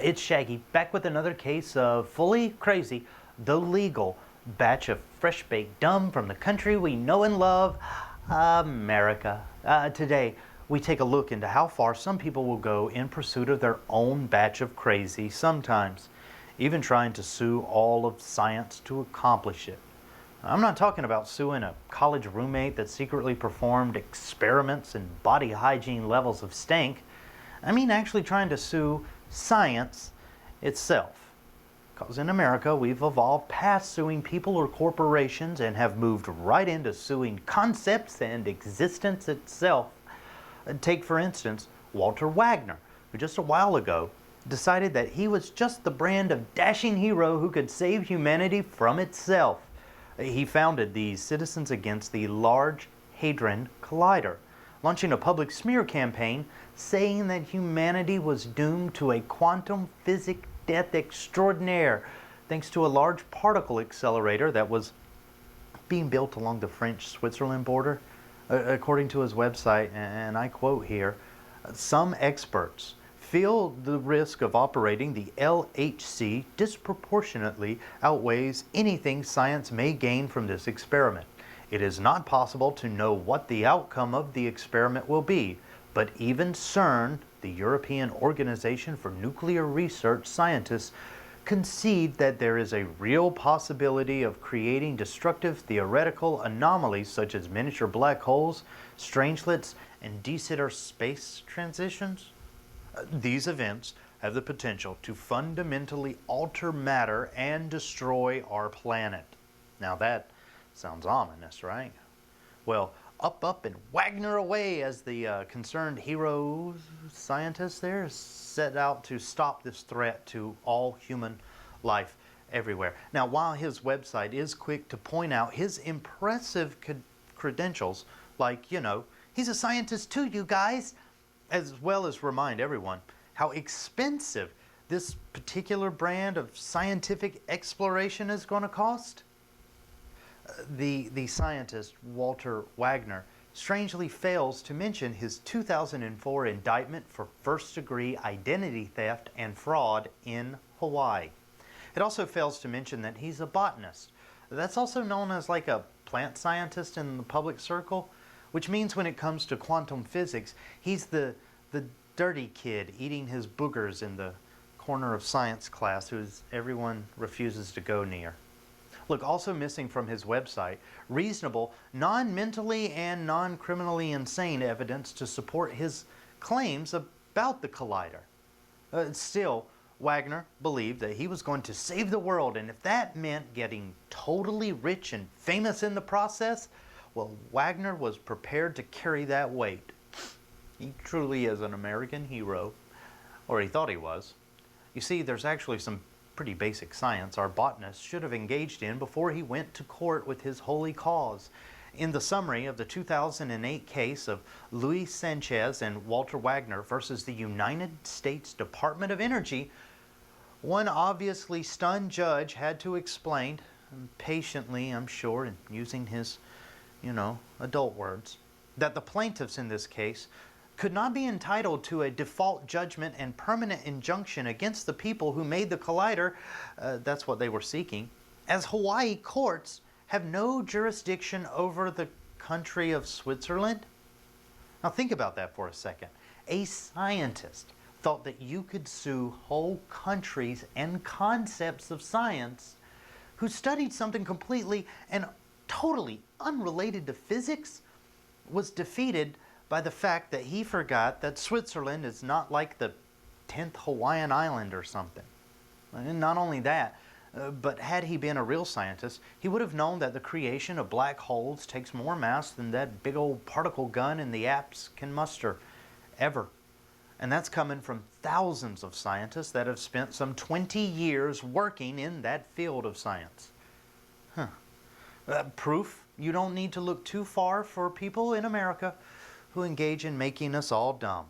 It's Shaggy, back with another case of fully crazy, though legal, batch of fresh-baked dumb from the country we know and love, America. Today, we take a look into how far some people will go in pursuit of their own batch of crazy, sometimes even trying to sue all of science to accomplish it. I'm not talking about suing a college roommate that secretly performed experiments in body hygiene levels of stank. I mean actually trying to sue science itself. Because in America, we've evolved past suing people or corporations and have moved right into suing concepts and existence itself. Take, for instance, Walter Wagner, who just a while ago decided that he was just the brand of dashing hero who could save humanity from itself. He founded the Citizens Against the Large Hadron Collider, launching a public smear campaign saying that humanity was doomed to a quantum physics death extraordinaire thanks to a large particle accelerator that was being built along the French-Switzerland border. According to his website, and I quote here, some experts feel the risk of operating the LHC disproportionately outweighs anything science may gain from this experiment. It is not possible to know what the outcome of the experiment will be, but even CERN, the European Organization for Nuclear Research scientists, concede that there is a real possibility of creating destructive theoretical anomalies such as miniature black holes, strangelets, and de Sitter space transitions. These events have the potential to fundamentally alter matter and destroy our planet. Now that sounds ominous, right? Well, up and Wagner away as the concerned hero scientist there set out to stop this threat to all human life everywhere. Now, while his website is quick to point out his impressive credentials, like, you know, he's a scientist too, you guys, as well as remind everyone how expensive this particular brand of scientific exploration is going to cost. The scientist, Walter Wagner, strangely fails to mention his 2004 indictment for first-degree identity theft and fraud in Hawaii. It also fails to mention that he's a botanist. That's also known as like a plant scientist in the public circle, which means when it comes to quantum physics, he's the dirty kid eating his boogers in the corner of science class who everyone refuses to go near. Look, also missing from his website, reasonable, non-mentally and non-criminally insane evidence to support his claims about the collider. Still, Wagner believed that he was going to save the world, and if that meant getting totally rich and famous in the process, well, Wagner was prepared to carry that weight. He truly is an American hero, or he thought he was. You see, there's actually some pretty basic science our botanist should have engaged in before he went to court with his holy cause. In the summary of the 2008 case of Luis Sanchez and Walter Wagner versus the United States Department of Energy, one obviously stunned judge had to explain, patiently I'm sure, and using his, adult words, that the plaintiffs in this case could not be entitled to a default judgment and permanent injunction against the people who made the collider, that's what they were seeking, as Hawaii courts have no jurisdiction over the country of Switzerland. Now think about that for a second. A scientist thought that you could sue whole countries and concepts of science who studied something completely and totally unrelated to physics was defeated by the fact that he forgot that Switzerland is not like the 10th Hawaiian island or something. And not only that, but had he been a real scientist, he would have known that the creation of black holes takes more mass than that big old particle gun in the apps can muster, ever. And that's coming from thousands of scientists that have spent some 20 years working in that field of science. Proof you don't need to look too far for people in America who engage in making us all dumb.